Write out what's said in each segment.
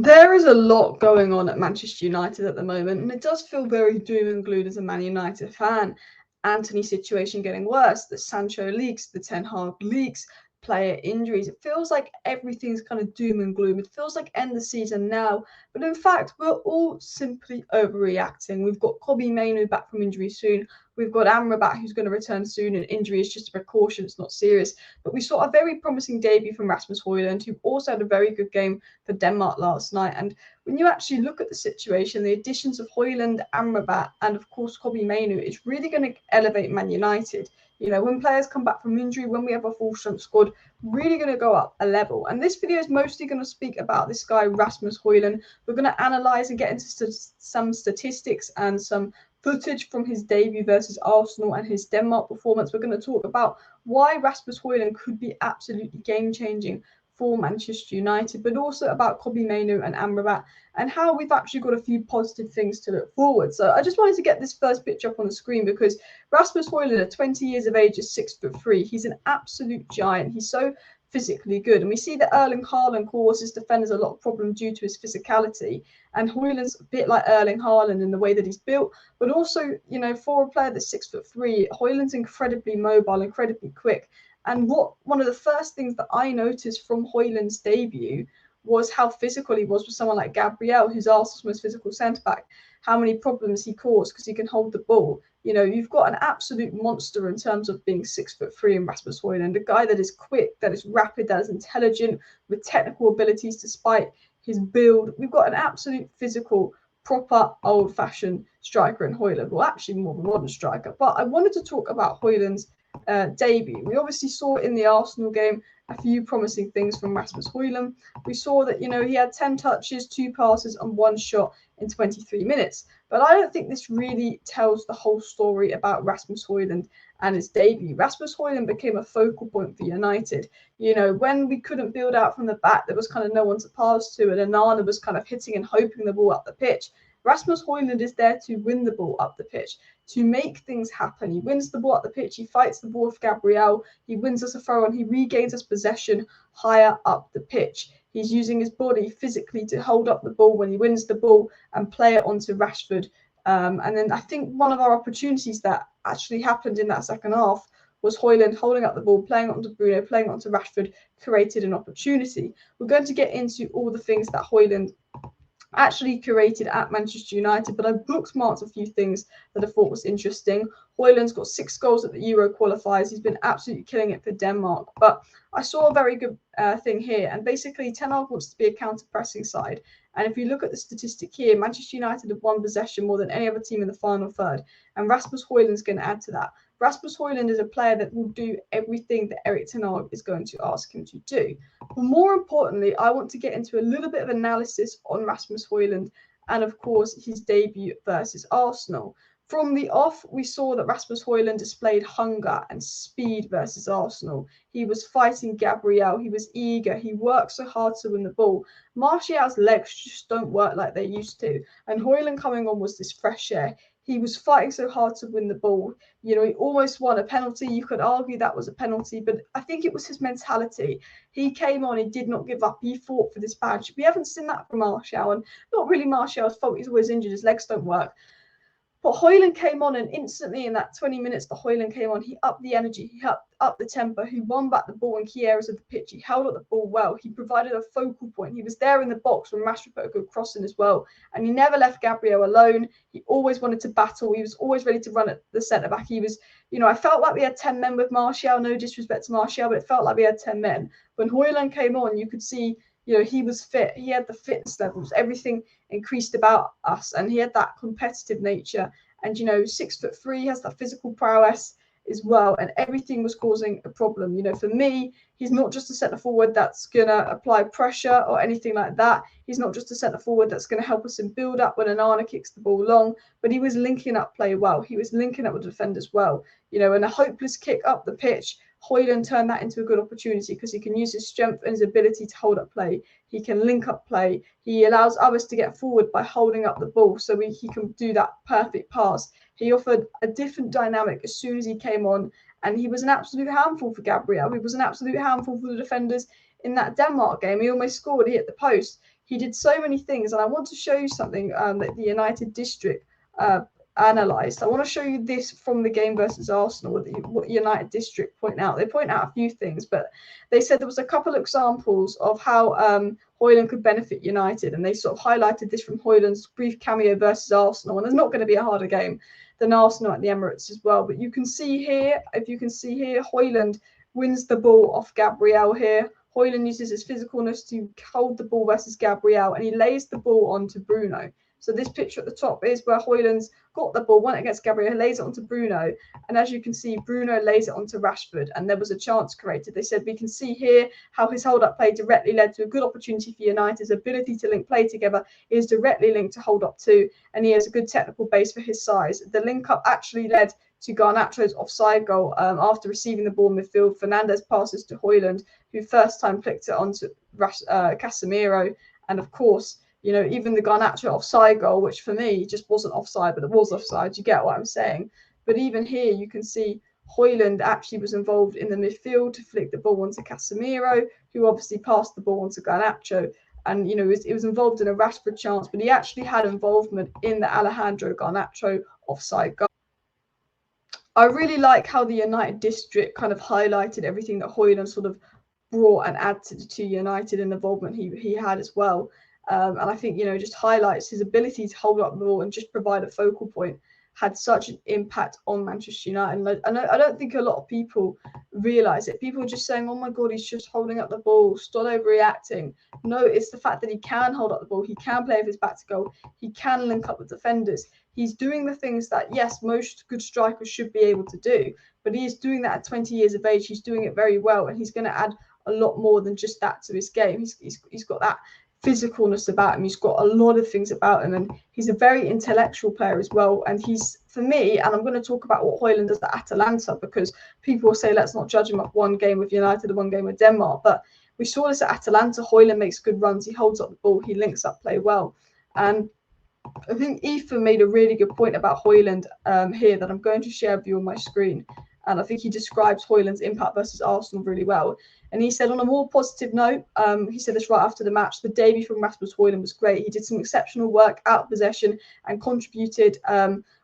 There is a lot going on at Manchester United at the moment, and it does feel very doom and gloom as a Man United fan. Antony's situation getting worse, the Sancho leaks, the Ten Hag leaks, player injuries. It feels like everything's kind of doom and gloom. It feels like end the season now, but in fact, we're all simply overreacting. We've got Mainoo back from injury soon. We've got Amrabat who's going to return soon, and injury is just a precaution, it's not serious. But we saw a very promising debut from Rasmus Hojlund, who also had a very good game for Denmark last night. And when you actually look at the situation, the additions of Hojlund, Amrabat, and of course Mainoo is really going to elevate Man United. You know, when players come back from injury, when we have a full strength squad, really going to go up a level. And this video is mostly going to speak about this guy, Rasmus Hojlund. We're going to analyse and get into some statistics and some footage from his debut versus Arsenal and his Denmark performance. We're going to talk about why Rasmus Hojlund could be absolutely game-changing for Manchester United, but also about Mainoo and Amrabat and how we've actually got a few positive things to look forward. So I just wanted to get this first picture up on the screen because Rasmus Hojlund, at 20 years of age, is 6'3". He's an absolute giant. He's so physically good. And we see that Erling Haaland causes defenders a lot of problems due to his physicality. And Hojlund's a bit like Erling Haaland in the way that he's built, but also, you know, for a player that's 6'3", Hojlund's incredibly mobile, incredibly quick. And one of the first things that I noticed from Hojlund's debut was how physical he was with someone like Gabriel, who's Arsenal's most physical centre-back, how many problems he caused because he can hold the ball. You know, you've got an absolute monster in terms of being 6'3" in Rasmus Hojlund, a guy that is quick, that is rapid, that is intelligent, with technical abilities despite his build. We've got an absolute physical, proper, old-fashioned striker in Hojlund. Well, actually more of a modern striker. But I wanted to talk about Hojlund's debut. We obviously saw in the Arsenal game a few promising things from Rasmus Hojlund. We saw that, you know, he had 10 touches, 2 passes and 1 shot in 23 minutes. But I don't think this really tells the whole story about Rasmus Hojlund and his debut. Rasmus Hojlund became a focal point for United. You know, when we couldn't build out from the back, there was kind of no one to pass to, and Onana was kind of hitting and hoping the ball up the pitch. Rasmus Hojlund is there to win the ball up the pitch, to make things happen. He wins the ball up the pitch, he fights the ball with Gabriel, he wins us a throw and he regains us possession higher up the pitch. He's using his body physically to hold up the ball when he wins the ball and play it onto Rashford. And then I think one of our opportunities that actually happened in that second half was Hojlund holding up the ball, playing it onto Bruno, playing it onto Rashford, created an opportunity. We're going to get into all the things that Hojlund actually curated at Manchester United, but I bookmarked a few things that I thought was interesting. Hojlund's got 6 goals at the Euro qualifiers. He's been absolutely killing it for Denmark. But I saw a very good thing here, and basically Ten Hag wants to be a counter-pressing side. And if you look at the statistic here, Manchester United have won possession more than any other team in the final third, and Rasmus Hojlund's going to add to that. Rasmus Hojlund is a player that will do everything that Erik Ten Hag is going to ask him to do. But more importantly, I want to get into a little bit of analysis on Rasmus Hojlund and, of course, his debut versus Arsenal. From the off, we saw that Rasmus Hojlund displayed hunger and speed versus Arsenal. He was fighting Gabriel. He was eager. He worked so hard to win the ball. Martial's legs just don't work like they used to. And Hojlund coming on was this fresh air. He was fighting so hard to win the ball. You know, he almost won a penalty. You could argue that was a penalty, but I think it was his mentality. He came on, he did not give up. He fought for this badge. We haven't seen that from Martial, and not really Martial's fault. He's always injured. His legs don't work. But Hojlund came on, and instantly in that 20 minutes that Hojlund came on, he upped the energy, he upped the tempo, he won back the ball in key areas of the pitch, he held up the ball well, he provided a focal point, he was there in the box when Rashford put a good cross in as well, and he never left Gabriel alone. He always wanted to battle, he was always ready to run at the centre-back. He was, you know, I felt like we had 10 men with Martial, no disrespect to Martial, but it felt like we had 10 men. When Hojlund came on, you could see, you know, he was fit. He had the fitness levels. Everything increased about us, and he had that competitive nature. And, you know, 6'3", has that physical prowess as well, and everything was causing a problem. You know, for me, he's not just a centre forward that's gonna apply pressure or anything like that. He's not just a centre forward that's going to help us in build up when Onana kicks the ball long, but he was linking up play well. He was linking up with defenders well. You know, and a hopeless kick up the pitch, Hojlund turned that into a good opportunity because he can use his strength and his ability to hold up play. He can link up play. He allows others to get forward by holding up the ball, so he can do that perfect pass. He offered a different dynamic as soon as he came on, and he was an absolute handful for Gabriel. He was an absolute handful for the defenders in that Denmark game. He almost scored. He hit the post. he did so many things. And I want to show you something that the United District analysed. I want to show you this from the game versus Arsenal, what United District point out. They point out a few things, but they said there was a couple of examples of how Hojlund could benefit United, and they sort of highlighted this from Hojlund's brief cameo versus Arsenal. And there's not going to be a harder game than Arsenal at the Emirates as well. But you can see here, if you can see here, Hojlund wins the ball off Gabriel here. Hojlund uses his physicalness to hold the ball versus Gabriel, and he lays the ball onto Bruno. So this picture at the top is where Hojlund's got the ball, won it against Gabriel, lays it onto Bruno. And as you can see, Bruno lays it onto Rashford, and there was a chance created. They said we can see here how his hold-up play directly led to a good opportunity for United's ability to link play together is directly linked to hold-up too, and he has a good technical base for his size. The link-up actually led to Garnacho's offside goal after receiving the ball in midfield. Fernandes passes to Hojlund, who first time flicked it onto Casemiro, and of course, you know, even the Garnacho offside goal, which for me just wasn't offside, but it was offside. You get what I'm saying? But even here, you can see Hojlund actually was involved in the midfield to flick the ball onto Casemiro, who obviously passed the ball onto Garnacho. And, you know, it was involved in a Rashford chance, but he actually had involvement in the Alejandro Garnacho offside goal. I really like how the United District kind of highlighted everything that Hojlund sort of brought and added to United and involvement he had as well. And I think, you know, just highlights his ability to hold up the ball and just provide a focal point had such an impact on Manchester United. And I don't think a lot of people realise it. People are just saying, oh my God, he's just holding up the ball, stop overreacting. No, it's the fact that he can hold up the ball. He can play with his back to goal. He can link up with defenders. He's doing the things that, yes, most good strikers should be able to do. But he is doing that at 20 years of age. He's doing it very well. And he's going to add a lot more than just that to his game. He's got that physicalness about him. He's got a lot of things about him, and he's a very intellectual player as well. And he's, for me, and I'm going to talk about what Hojlund does at Atalanta, because people will say let's not judge him off one game with United and one game with Denmark, but we saw this at Atalanta. Hojlund makes good runs, he holds up the ball, he links up play well. And I think Ethan made a really good point about Hojlund here that I'm going to share with you on my screen. And I think he describes Hojlund's impact versus Arsenal really well. And he said, on a more positive note, he said this right after the match, the debut from Rasmus Hojlund was great. He did some exceptional work out of possession and contributed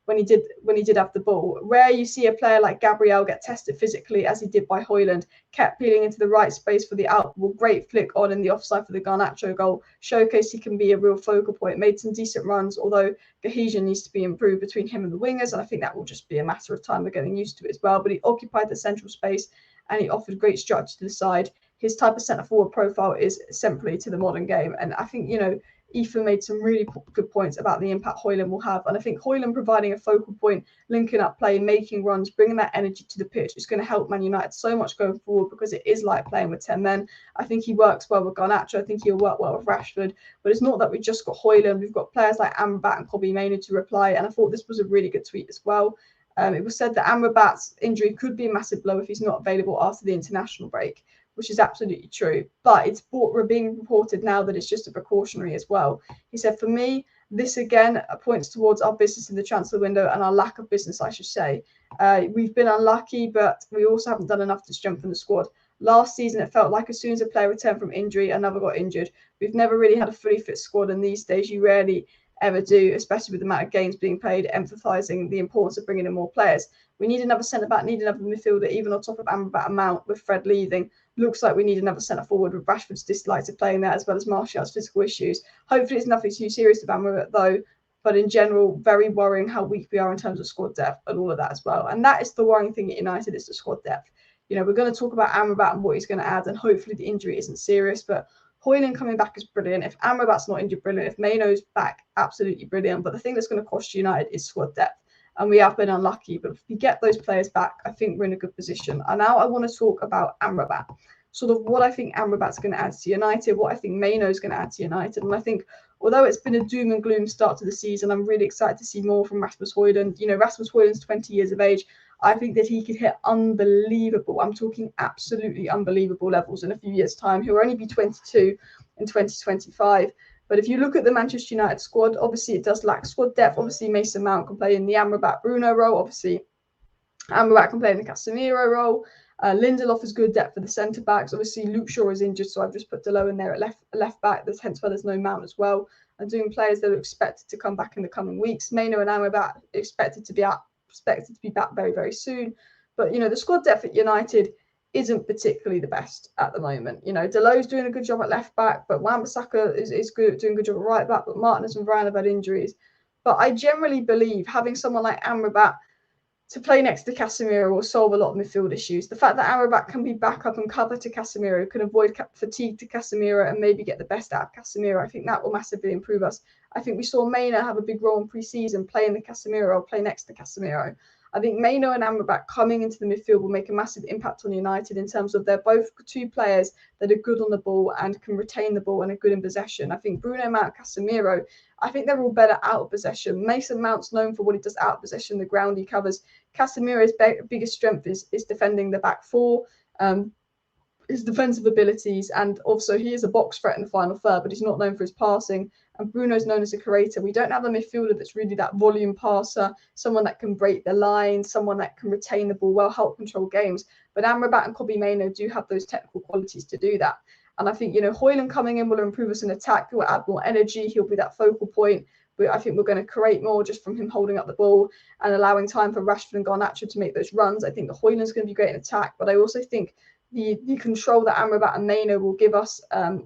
when he did have the ball. Rare you see a player like Gabriel get tested physically as he did by Hojlund. Kept peeling into the right space for the out ball. Great flick on in the offside for the Garnacho goal. Showcased he can be a real focal point. Made some decent runs, although cohesion needs to be improved between him and the wingers. And I think that will just be a matter of time of getting used to it as well. But he occupied the central space and he offered great structure to the side. His type of centre-forward profile is exemplary to the modern game. And I think, you know, Ethan made some really good points about the impact Hojlund will have. And I think Hojlund providing a focal point, linking up play, making runs, bringing that energy to the pitch is going to help Man United so much going forward, because it is like playing with 10 men. I think he works well with Garnacho. I think he'll work well with Rashford. But it's not that we've just got Hojlund. We've got players like Amrabat and probably Mainoo to reply. And I thought this was a really good tweet as well. It was said that Amrabat's injury could be a massive blow if he's not available after the international break, which is absolutely true. But it's being reported now that it's just a precautionary as well. He said, for me, this again points towards our business in the transfer window and our lack of business, I should say. We've been unlucky, but we also haven't done enough to strengthen the squad. Last season, it felt like as soon as a player returned from injury, another got injured. We've never really had a fully fit squad, and these days you rarely ever do, especially with the amount of games being played, emphasising the importance of bringing in more players. We need another centre-back, need another midfielder, even on top of Amrabat and Mount, with Fred leaving. Looks like we need another centre-forward with Rashford's dislike to playing there, as well as Martial's physical issues. Hopefully it's nothing too serious with Amrabat, though, but in general, very worrying how weak we are in terms of squad depth and all of that as well. And that is the worrying thing at United, is the squad depth. You know, we're going to talk about Amrabat and what he's going to add, and hopefully the injury isn't serious, but Hojlund coming back is brilliant. If Amrabat's not injured, brilliant. If Mainoo's back, absolutely brilliant. But the thing that's going to cost United is squad depth. And we have been unlucky. But if we get those players back, I think we're in a good position. And now I want to talk about Amrabat. Sort of what I think Amrabat's going to add to United, what I think Mainoo's going to add to United. And I think, although it's been a doom and gloom start to the season, I'm really excited to see more from Rasmus Hojlund. You know, Rasmus Hojlund's 20 years of age. I think that he could hit unbelievable, I'm talking absolutely unbelievable levels in a few years' time. He'll only be 22 in 2025. But if you look at the Manchester United squad, obviously it does lack squad depth. Obviously Mason Mount can play in the Amrabat Bruno role. Obviously Amrabat can play in the Casemiro role. Lindelof is good depth for the centre backs. Obviously, Luke Shaw is injured, so I've just put Delo in there at left back. That's hence why there's no Mount as well. And doing players that are expected to come back in the coming weeks. Mainoo and Amrabat expected to be back very, very soon. But the squad depth at United isn't particularly the best at the moment. Delo's doing a good job at left back, but Wan-Bissaka is good, doing a good job at right back. But Martinez and Varane have had injuries. But I generally believe having someone like Amrabat to play next to Casemiro will solve a lot of midfield issues. The fact that Amrabat can be back up and cover to Casemiro, can avoid fatigue to Casemiro and maybe get the best out of Casemiro, I think that will massively improve us. I think we saw Mainoo have a big role in pre-season, play in the Casemiro or play next to Casemiro. I think Mainoo and Amrabat coming into the midfield will make a massive impact on United in terms of they're both two players that are good on the ball and can retain the ball and are good in possession. I think Bruno Mount, Casemiro, I think they're all better out of possession. Mason Mount's known for what he does out of possession, the ground he covers. Casemiro's biggest strength is defending the back four, his defensive abilities, and also he is a box threat in the final third, but he's not known for his passing. And Bruno's known as a creator. We don't have a midfielder that's really that volume passer, someone that can break the line, someone that can retain the ball well, help control games. But Amrabat and Kobbie Mainoo do have those technical qualities to do that. And I think, Hojlund coming in will improve us in attack. He'll add more energy. He'll be that focal point. But I think we're going to create more just from him holding up the ball and allowing time for Rashford and Garnacho to make those runs. I think the Hojlund's going to be great in attack, but I also think the control that Amrabat and Mainoo will give us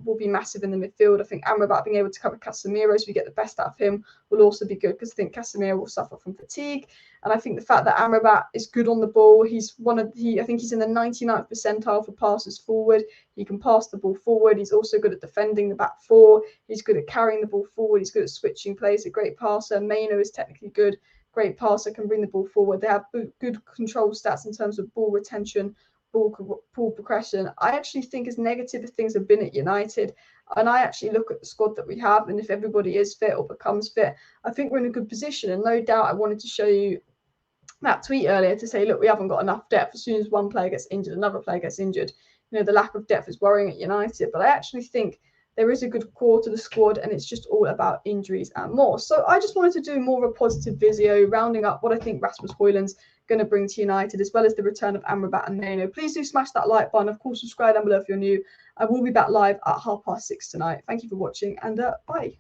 will be massive in the midfield. I think Amrabat being able to cover Casemiro so we get the best out of him will also be good, because I think Casemiro will suffer from fatigue. And I think the fact that Amrabat is good on the ball, I think he's in the 99th percentile for passes forward. He can pass the ball forward. He's also good at defending the back four. He's good at carrying the ball forward. He's good at switching plays. A great passer. Mainoo is technically good. Great passer, can bring the ball forward. They have good control stats in terms of ball retention, ball progression. I actually think, as negative as things have been at United, and I actually look at the squad that we have, and if everybody is fit or becomes fit, I think we're in a good position. And no doubt I wanted to show you that tweet earlier to say, look, we haven't got enough depth. As soon as one player gets injured, another player gets injured. The lack of depth is worrying at United. But I actually think there is a good core to the squad, and it's just all about injuries and more. So I just wanted to do more of a positive video, rounding up what I think Rasmus Hojlund's going to bring to United, as well as the return of Amrabat and Mainoo. Please do smash that like button. Of course, subscribe down below if you're new. I will be back live at 6:30 tonight. Thank you for watching, and bye.